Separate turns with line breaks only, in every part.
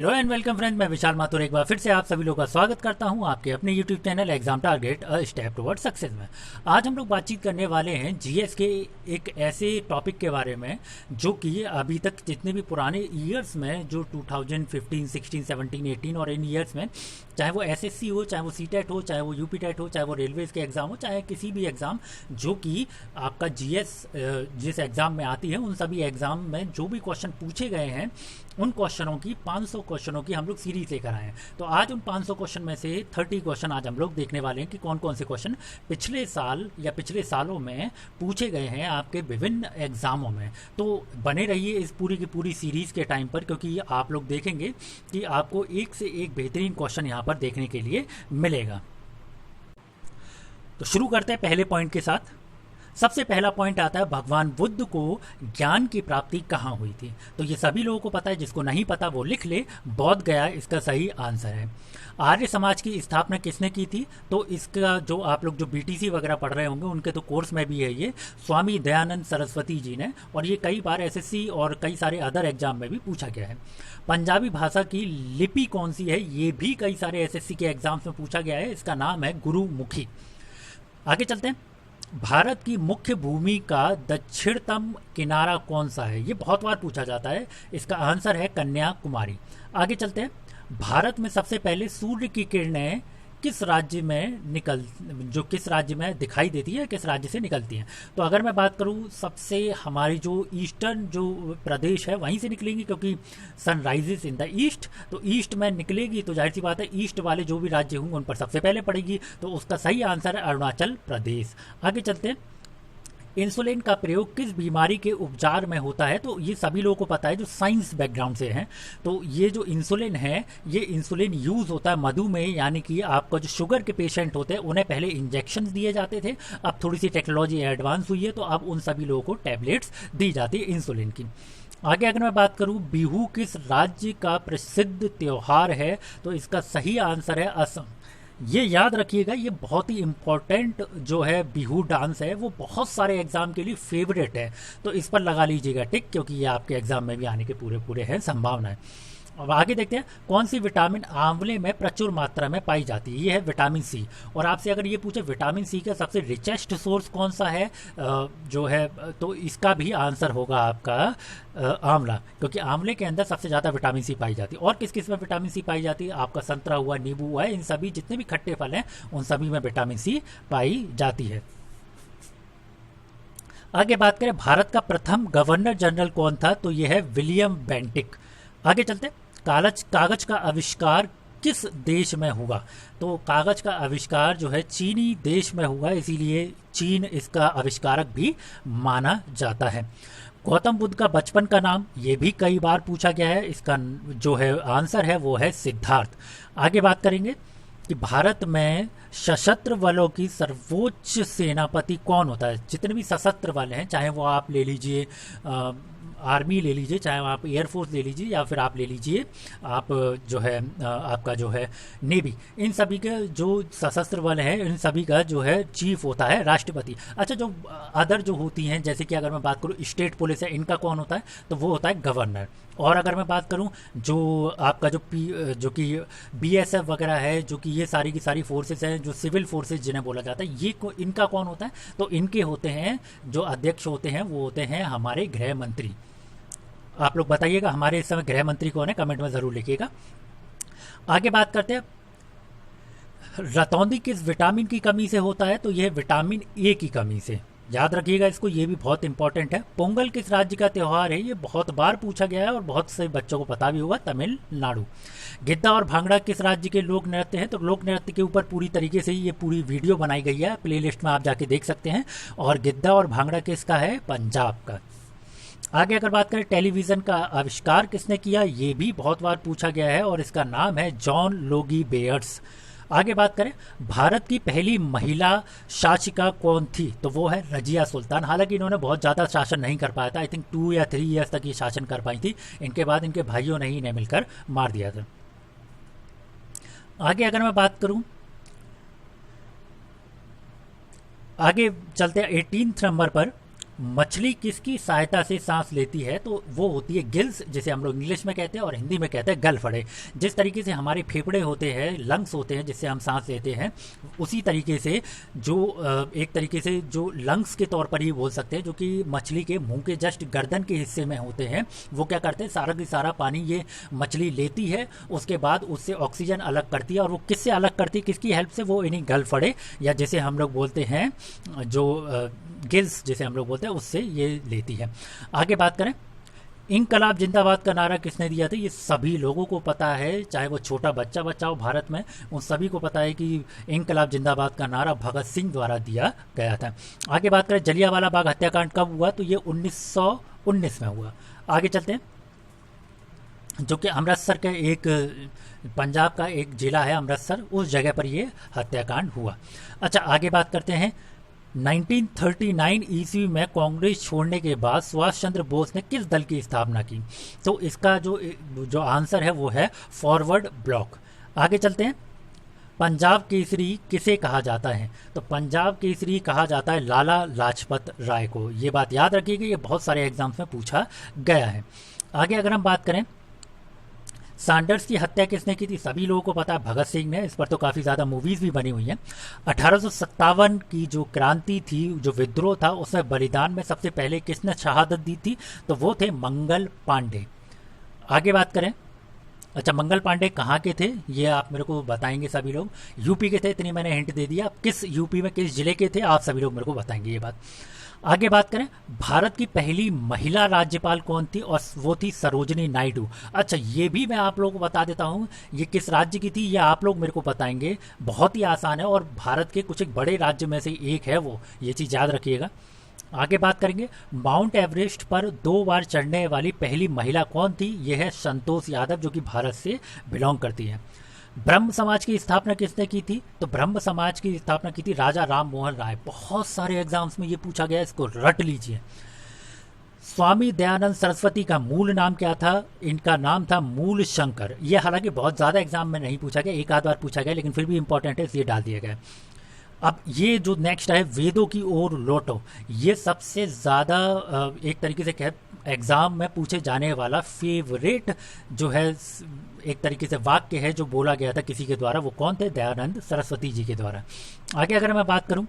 Hello and welcome friends, मैं विशाल माथुर एक बार फिर से आप सभी लोगों का स्वागत करता हूं आपके अपने YouTube channel exam target a step toward success में। आज हम लोग बातचीत करने वाले हैं जीएस के एक ऐसे टॉपिक के बारे में जो कि अभी तक जितने भी पुराने ईयर्स में जो 2015, 16, 17, 18 और इन ईयर्स में, चाहे वो एसएससी हो, चाहे वो सीटेट हो, चाहे वो यूपीटेट हो, चाहे वो रेलवेज के एग्ज़ाम हो, चाहे किसी भी एग्ज़ाम जो कि आपका जीएस जिस एग्ज़ाम में आती है, उन सभी एग्ज़ाम में जो भी क्वेश्चन पूछे गए हैं उन क्वेश्चनों की 500 क्वेश्चनों की हम लोग सीरीज लेकर आए हैं। तो आज उन 500 क्वेश्चन में से 30 क्वेश्चन आज हम लोग देखने वाले हैं कि कौन कौन से क्वेश्चन पिछले साल या पिछले सालों में पूछे गए हैं आपके विभिन्न एग्जामों में। तो बने रहिए इस पूरी की पूरी सीरीज के टाइम पर, क्योंकि आप लोग देखेंगे कि आपको एक से एक बेहतरीन क्वेश्चन यहाँ पर देखने के लिए मिलेगा। तो शुरू करते हैं पहले पॉइंट के साथ। सबसे पहला पॉइंट आता है, भगवान बुद्ध को ज्ञान की प्राप्ति कहाँ हुई थी? तो ये सभी लोगों को पता है, जिसको नहीं पता वो लिख ले, बोध गया इसका सही आंसर है। आर्य समाज की स्थापना किसने की थी? तो इसका जो आप लोग जो बीटीसी वगैरह पढ़ रहे होंगे उनके तो कोर्स में भी है, ये स्वामी दयानंद सरस्वती जी ने, और ये कई बार एसएससी और कई सारे अदर एग्जाम में भी पूछा गया है। पंजाबी भाषा की लिपि कौन सी है? ये भी कई सारे एसएससी के एग्जाम्स में पूछा गया है, इसका नाम है गुरुमुखी। आगे चलते हैं। भारत की मुख्य भूमि का दक्षिणतम किनारा कौन सा है? ये बहुत बार पूछा जाता है, इसका आंसर है कन्याकुमारी। आगे चलते हैं। भारत में सबसे पहले सूर्य की किरणें किस राज्य में किस राज्य में दिखाई देती है, किस राज्य से निकलती हैं? तो अगर मैं बात करूं, सबसे हमारी जो ईस्टर्न जो प्रदेश है वहीं से निकलेंगी, क्योंकि सनराइजेस इन द ईस्ट, तो ईस्ट में निकलेगी तो जाहिर सी बात है ईस्ट वाले जो भी राज्य होंगे उन पर सबसे पहले पड़ेगी, तो उसका सही आंसर है अरुणाचल प्रदेश। आगे चलते हैं। इंसुलिन का प्रयोग किस बीमारी के उपचार में होता है? तो ये सभी लोगों को पता है जो साइंस बैकग्राउंड से हैं। तो ये जो इंसुलिन है, ये इंसुलिन यूज़ होता है मधुमेह, यानी कि आपका जो शुगर के पेशेंट होते हैं उन्हें पहले इंजेक्शन दिए जाते थे, अब थोड़ी सी टेक्नोलॉजी एडवांस हुई है तो अब उन सभी लोगों को टैबलेट्स दी जाती है इंसुलिन की। आगे अगर मैं बात करूं, बिहू किस राज्य का प्रसिद्ध त्योहार है? तो इसका सही आंसर है असम। ये याद रखिएगा, ये बहुत ही इम्पोर्टेंट जो है बिहू डांस है, वो बहुत सारे एग्जाम के लिए फेवरेट है, तो इस पर लगा लीजिएगा टिक, क्योंकि ये आपके एग्जाम में भी आने के पूरे पूरे हैं संभावना है। अब आगे देखते हैं, कौन सी विटामिन आंवले में प्रचुर मात्रा में पाई जाती है? ये है विटामिन सी। और आपसे अगर ये पूछे विटामिन सी का सबसे रिचेस्ट सोर्स कौन सा है जो है, तो इसका भी आंसर होगा आपका आंवला, क्योंकि आंवले के अंदर सबसे ज़्यादा विटामिन सी पाई जाती है। और किस किस में विटामिन सी पाई जाती है? आपका संतरा हुआ, नींबू हुआ, इन सभी जितने भी खट्टे फल हैं उन सभी में विटामिन सी पाई जाती है। आगे बात करें, भारत का प्रथम गवर्नर जनरल कौन था? तो यह है विलियम बेंटिक। आगे चलते हैं। कागज का आविष्कार किस देश में हुआ? तो कागज का आविष्कार जो है चीनी देश में हुआ, इसीलिए चीन इसका आविष्कारक भी माना जाता है। गौतम बुद्ध का बचपन का नाम, ये भी कई बार पूछा गया है, इसका जो है आंसर है वो है सिद्धार्थ। आगे बात करेंगे कि भारत में सशस्त्र बलों की सर्वोच्च सेनापति कौन होता है? जितने भी सशस्त्र बल हैं, चाहे वो आप ले लीजिए आर्मी ले लीजिए, चाहे आप एयरफोर्स ले लीजिए, या फिर आप ले लीजिए आप जो है आपका जो है नेवी, इन सभी के जो सशस्त्र बल हैं इन सभी का जो है चीफ होता है राष्ट्रपति। अच्छा, जो अदर जो होती हैं, जैसे कि अगर मैं बात करूँ स्टेट पुलिस है, इनका कौन होता है? तो वो होता है गवर्नर। और अगर मैं बात करूं जो आपका जो कि बीएसएफ वगैरह है, जो कि ये सारी की सारी फोर्सेस हैं, जो सिविल फोर्सेस जिन्हें बोला जाता है, इनका कौन होता है? तो इनके होते हैं जो अध्यक्ष होते हैं वो होते हैं हमारे गृह मंत्री। आप लोग बताइएगा हमारे इस समय गृह मंत्री कौन है, कमेंट में ज़रूर लिखिएगा। आगे बात करते हैं, रतौंधी किस विटामिन की कमी से होता है? तो यह विटामिन ए की कमी से। याद रखिएगा इसको, ये भी बहुत इंपॉर्टेंट है। पोंगल किस राज्य का त्यौहार है? ये बहुत बार पूछा गया है और बहुत से बच्चों को पता भी होगा, तमिलनाडु। गिद्दा और भांगड़ा किस राज्य के लोक नृत्य हैं? तो लोक नृत्य के ऊपर पूरी तरीके से ये पूरी वीडियो बनाई गई है, प्लेलिस्ट में आप जाके देख सकते हैं। और गिद्दा और भांगड़ा किसका है? पंजाब का। आगे अगर बात करें, टेलीविज़न का आविष्कार किसने किया? ये भी बहुत बार पूछा गया है और इसका नाम है जॉन लोगी बेयर्स। आगे बात करें, भारत की पहली महिला शासिका कौन थी? तो वो है रजिया सुल्तान। हालांकि इन्होंने बहुत ज़्यादा शासन नहीं कर पाया था, आई थिंक 2 या 3 ईयर्स तक ये शासन कर पाई थी, इनके बाद इनके भाइयों ने ही इन्हें मिलकर मार दिया था। आगे अगर मैं बात करूं, आगे चलते हैं 18 नंबर पर, मछली किसकी सहायता से सांस लेती है, तो वो होती है गिल्स, जिसे हम लोग इंग्लिश में कहते हैं और हिंदी में कहते हैं गलफड़े। जिस तरीके से हमारे फेफड़े होते हैं, लंग्स होते हैं जिससे हम सांस लेते हैं, उसी तरीके से जो एक तरीके से जो लंग्स के तौर पर ही बोल सकते हैं, जो कि मछली के मुंह के जस्ट गर्दन के हिस्से में होते हैं, वो क्या करते हैं, सारा की सारा पानी ये मछली लेती है, उसके बाद उससे ऑक्सीजन अलग करती है। और वो किससे अलग करती है, किसकी हेल्प से, वो इन्हीं गलफड़े या जैसे हम लोग बोलते हैं जो गिल्स जिसे हम लोग बोलते हैं, उससे ये लेती है। आगे बात करें, इनकलाब जिंदाबाद का नारा किसने दिया था, ये सभी लोगों को पता है, चाहे वो छोटा बच्चा हो भारत में, उन सभी को पता है कि इनकलाब जिंदाबाद का नारा भगत सिंह द्वारा दिया गया था। आगे बात करें, जलियांवाला बाग हत्याकांड कब हुआ, तो ये 1919 में हुआ। आगे चलते हैं, जो कि अमृतसर के एक पंजाब का एक जिला है अमृतसर, उस जगह पर ये हत्याकांड हुआ। अच्छा, आगे बात करते हैं, 1939 ईस्वी में कांग्रेस छोड़ने के बाद सुभाष चंद्र बोस ने किस दल की स्थापना की, तो इसका जो आंसर है वो है फॉरवर्ड ब्लॉक। आगे चलते हैं, पंजाब केसरी किसे कहा जाता है, तो पंजाब केसरी कहा जाता है लाला लाजपत राय को। ये बात याद रखिएगा, ये बहुत सारे एग्जाम्स में पूछा गया है। आगे अगर हम बात करें, सैंडर्स की हत्या किसने की थी, सभी लोगों को पता है भगत सिंह ने, इस पर तो काफ़ी ज़्यादा मूवीज़ भी बनी हुई हैं। 1857 की जो क्रांति थी, जो विद्रोह था, उसमें बलिदान में सबसे पहले किसने शहादत दी थी, तो वो थे मंगल पांडे। आगे बात करें, अच्छा मंगल पांडे कहाँ के थे, ये आप मेरे को बताएंगे सभी लोग। यूपी के थे, इतनी मैंने हिंट दे दिया, किस यूपी में किस जिले के थे आप सभी लोग मेरे को बताएंगे ये बात। आगे बात करें, भारत की पहली महिला राज्यपाल कौन थी, और वो थी सरोजनी नायडू। अच्छा, ये भी मैं आप लोगों को बता देता हूँ, ये किस राज्य की थी ये आप लोग मेरे को बताएंगे, बहुत ही आसान है और भारत के कुछ एक बड़े राज्य में से एक है वो, ये चीज़ याद रखिएगा। आगे बात करेंगे, माउंट एवरेस्ट पर 2 बार चढ़ने वाली पहली महिला कौन थी, ये है संतोष यादव, जो कि भारत से बिलोंग करती है। ब्रह्म समाज की स्थापना किसने की थी, तो ब्रह्म समाज की स्थापना की थी राजा राम मोहन राय। बहुत सारे एग्जाम्स में ये पूछा गया, इसको रट लीजिए। स्वामी दयानंद सरस्वती का मूल नाम क्या था, इनका नाम था मूल शंकर। ये हालांकि बहुत ज़्यादा एग्जाम में नहीं पूछा गया, एक आध बार पूछा गया, लेकिन फिर भी इंपॉर्टेंट है इसलिए डाल दिया गया। अब ये जो नेक्स्ट है, वेदों की ओर लौटो, ये सबसे ज़्यादा एक तरीके से कह एग्ज़ाम में पूछे जाने वाला फेवरेट जो है एक तरीके से वाक्य है जो बोला गया था किसी के द्वारा, वो कौन थे, दयानंद सरस्वती जी के द्वारा। आगे अगर मैं बात करूं,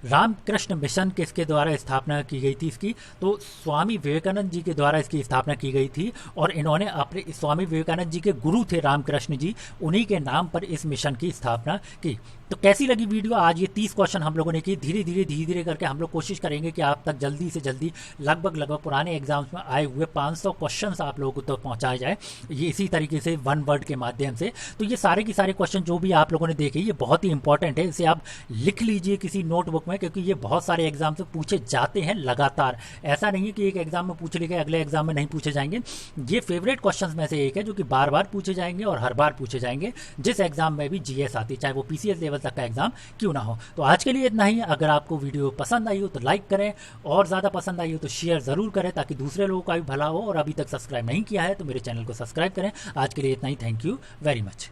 रामकृष्ण मिशन किसके द्वारा स्थापना की गई थी इसकी, तो स्वामी विवेकानंद जी के द्वारा इसकी स्थापना की गई थी। और इन्होंने अपने स्वामी विवेकानंद जी के गुरु थे रामकृष्ण जी, उन्हीं के नाम पर इस मिशन की स्थापना की। तो कैसी लगी वीडियो, आज ये 30 क्वेश्चन हम लोगों ने किए। धीरे धीरे करके हम लोग कोशिश करेंगे कि आप तक जल्दी से जल्दी लगभग पुराने एग्जाम्स में आए हुए 500 क्वेश्चन आप लोगों को तो पहुंचाया जाए, ये इसी तरीके से वन वर्ड के माध्यम से। तो ये सारे के सारे क्वेश्चन जो भी आप लोगों ने देखे, ये बहुत ही इंपॉर्टेंट है, इसे आप लिख लीजिए किसी नोटबुक में, क्योंकि ये बहुत सारे एग्जाम से पूछे जाते हैं लगातार। ऐसा नहीं है कि एक एग्जाम में पूछ लिए गए, अगले एग्जाम में नहीं पूछे जाएंगे। ये फेवरेट क्वेश्चन में से एक है जो कि बार बार पूछे जाएंगे और हर बार पूछे जाएंगे, जिस एग्जाम में भी जीएस आती, चाहे वो पीसीएस लेवल तक का एग्जाम क्यों ना हो। तो आज के लिए इतना ही। अगर आपको वीडियो पसंद आई हो तो लाइक करें, और ज़्यादा पसंद आई हो तो शेयर ज़रूर करें, ताकि दूसरे लोगों का भी भला हो। और अभी तक सब्सक्राइब नहीं किया है तो मेरे चैनल को सब्सक्राइब करें। आज के लिए इतना ही। Thank you very much.